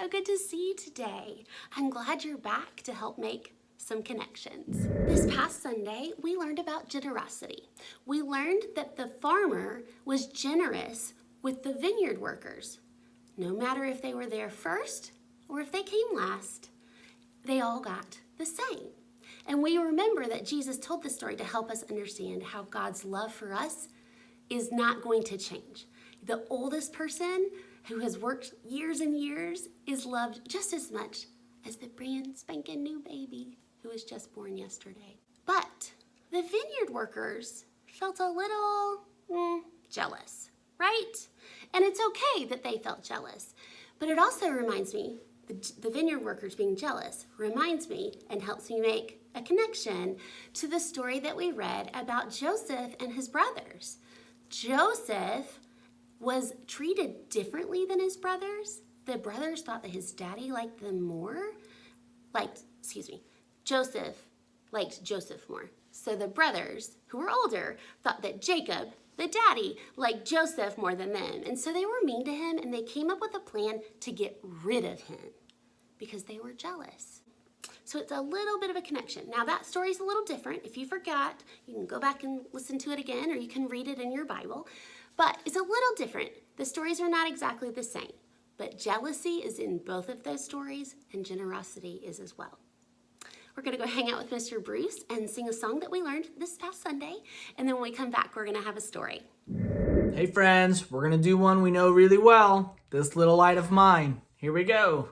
so good to see you today. I'm glad you're back to help make some connections. This past Sunday, we learned about generosity. We learned that the farmer was generous with the vineyard workers. No matter if they were there first or if they came last, they all got the same. And we remember that Jesus told this story to help us understand how God's love for us is not going to change. The oldest person who has worked years and years is loved just as much as the brand spanking new baby who was just born yesterday. But the vineyard workers felt a little jealous, right? And it's okay that they felt jealous, but it also reminds me, the vineyard workers being jealous reminds me and helps me make a connection to the story that we read about Joseph and his brothers. Joseph was treated differently than his brothers. The brothers thought that his daddy liked them more. Joseph liked Joseph more. So the brothers, who were older, thought that Jacob, the daddy, liked Joseph more than them. And so they were mean to him, and they came up with a plan to get rid of him because they were jealous. So it's a little bit of a connection. Now that story's a little different. If you forgot, you can go back and listen to it again, or you can read it in your Bible. But it's a little different. The stories are not exactly the same. But jealousy is in both of those stories, and generosity is as well. We're going to go hang out with Mr. Bruce and sing a song that we learned this past Sunday. And then when we come back, we're going to have a story. Hey friends, we're going to do one we know really well. This Little Light of Mine. Here we go.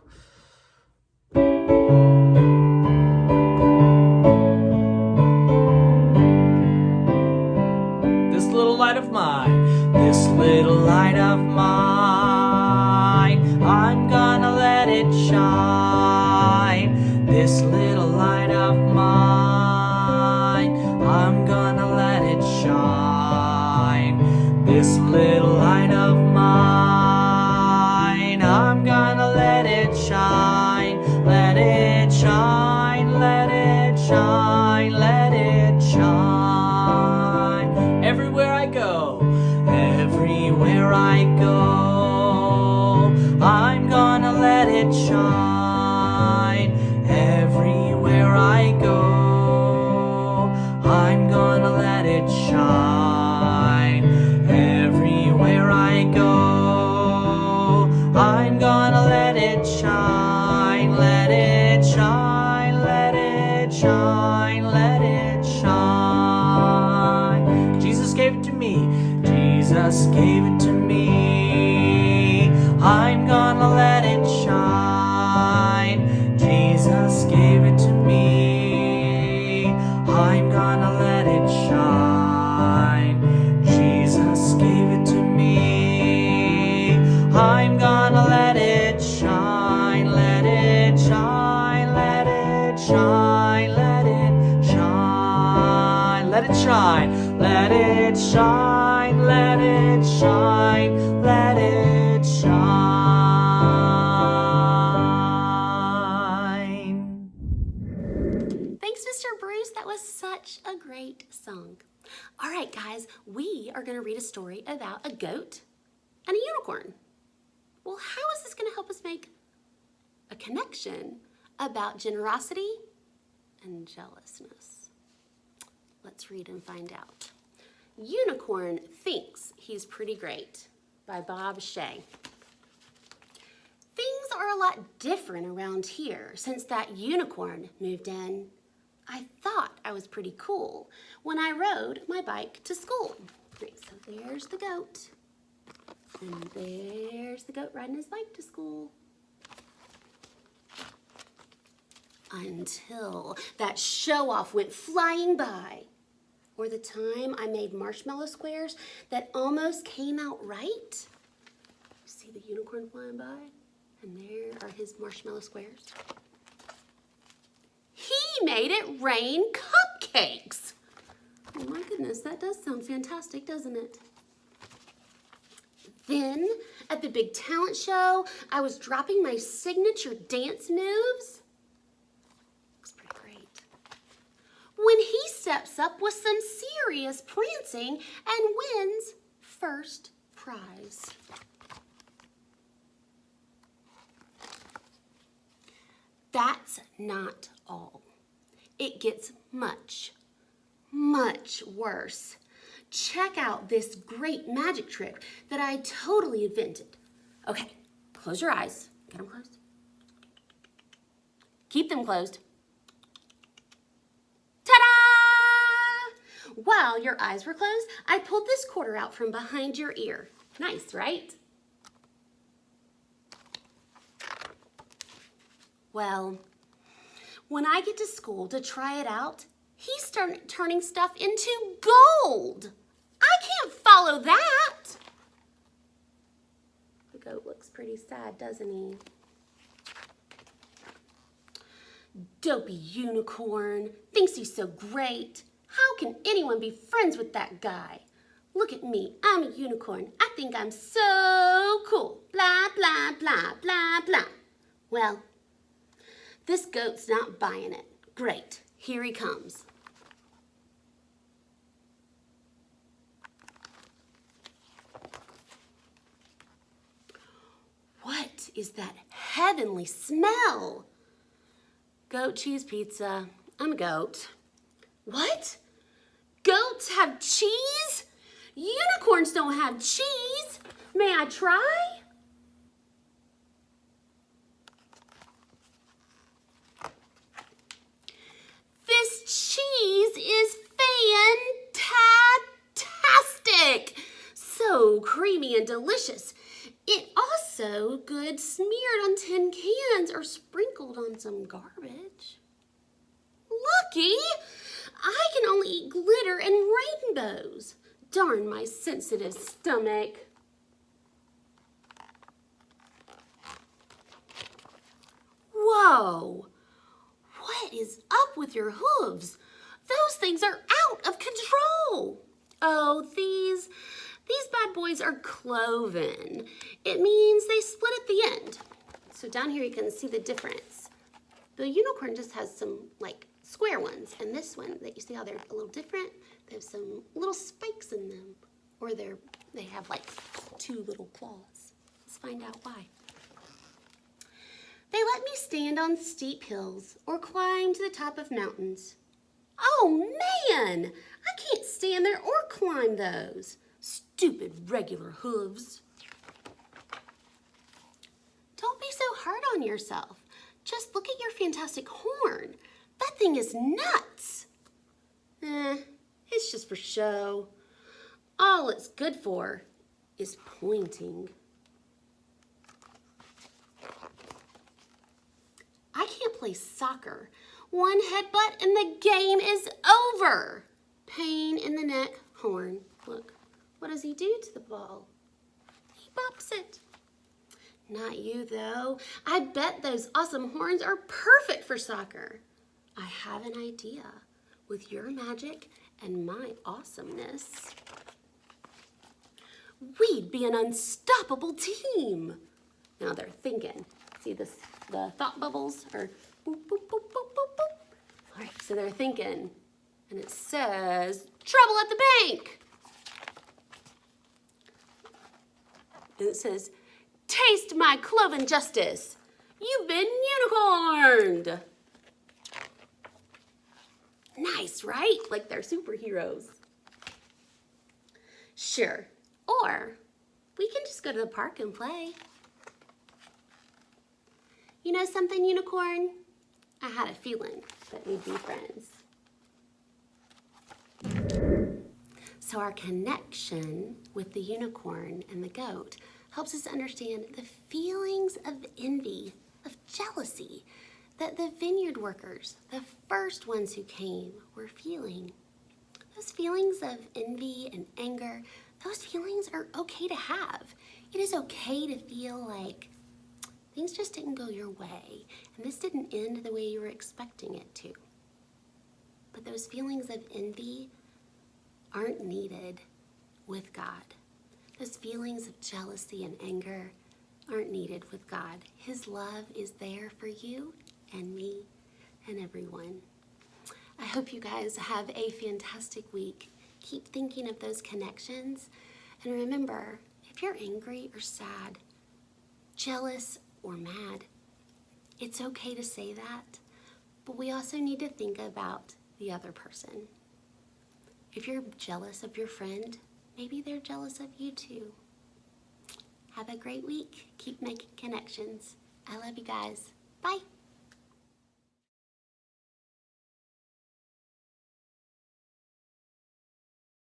This little light of mine, this little light of mine, I'm gonna let it shine. This little light of mine, I'm gonna let it shine. This little light of mine, I'm gonna let it shine. Let it shine, let it shine, let it shine. Everywhere I go, everywhere I go, I'm gonna let it shine. Everywhere I go, I'm gonna let it shine. Everywhere I go, I'm gonna let it shine. Let it shine, let it shine, let it shine. Jesus gave it to me. Jesus gave it to me. I'm gonna let it shine. Jesus gave it to me. I'm gonna let it shine. Jesus gave it to me. I'm gonna let it shine. Let it shine, let it shine, let it shine. Let it shine, let it shine, let it shine, let it shine. Thanks, Mr. Bruce. That was such a great song. All right, guys, we are going to read a story about a goat and a unicorn. Well, how is this going to help us make a connection about generosity and jealousness? Let's read and find out. Unicorn Thinks He's Pretty Great by Bob Shea. Things are a lot different around here since that unicorn moved in. I thought I was pretty cool when I rode my bike to school. Okay, so there's the goat. And there's the goat riding his bike to school. Until that show-off went flying by. Or the time I made marshmallow squares that almost came out right. See the unicorn flying by? And there are his marshmallow squares. He made it rain cupcakes. Oh my goodness, that does sound fantastic, doesn't it? Then, at the big talent show, I was dropping my signature dance moves. Looks pretty great. When he steps up with some serious prancing and wins first prize. that's not all. It gets much, much worse. Check out this great magic trick that I totally invented. Okay, close your eyes. Get them closed. Keep them closed. Ta-da! While your eyes were closed, I pulled this quarter out from behind your ear. Nice, right? Well, when I get to school to try it out, he started turning stuff into gold. I can't follow that. The goat looks pretty sad, doesn't he? Dopey unicorn, thinks he's so great. How can anyone be friends with that guy? Look at me, I'm a unicorn. I think I'm so cool. Blah, blah, blah, blah, blah. Well, this goat's not buying it. Great, here he comes. What is that heavenly smell? Goat cheese pizza. I'm a goat. What? Goats have cheese? Unicorns don't have cheese. May I try? This cheese is fantastic. So creamy and delicious. It also good smeared on tin cans or sprinkled on some garbage. Lucky! I can only eat glitter and rainbows. Darn my sensitive stomach. Whoa! What is up with your hooves? Those things are out of control. Oh, these bad boys are cloven. It means they split at the end. So down here you can see the difference. The unicorn just has some like square ones, and this one, that you see how they're a little different? They have some little spikes in them, or they have like two little claws. Let's find out why. They let me stand on steep hills or climb to the top of mountains. Oh man, I can't stand there or climb those. Stupid regular hooves. Don't be so hard on yourself. Just look at your fantastic horn. That thing is nuts. It's just for show. All it's good for is pointing. I can't play soccer. One headbutt and the game is over. Pain in the neck, horn. Look, what does he do to the ball? He bops it. Not you, though. I bet those awesome horns are perfect for soccer. I have an idea. With your magic and my awesomeness, we'd be an unstoppable team. Now they're thinking. See the thought bubbles are boop, boop, boop, boop, boop, boop. All right, so they're thinking, and it says, trouble at the bank. And it says, taste my cloven justice. You've been unicorned. Nice, right? Like they're superheroes. Sure. Or we can just go to the park and play. You know something, unicorn? I had a feeling that we'd be friends. So our connection with the unicorn and the goat helps us understand the feelings of envy, of jealousy, that the vineyard workers, the first ones who came, were feeling. Those feelings of envy and anger, those feelings are okay to have. It is okay to feel like things just didn't go your way, and this didn't end the way you were expecting it to. But those feelings of envy aren't needed with God. Those feelings of jealousy and anger aren't needed with God. His love is there for you and me and everyone. I hope you guys have a fantastic week. Keep thinking of those connections. And remember, if you're angry or sad, jealous or mad, It's okay to say that, but we also need to think about the other person. If you're jealous of your friend, maybe they're jealous of you too. Have a great week. Keep making connections. I love you guys. Bye.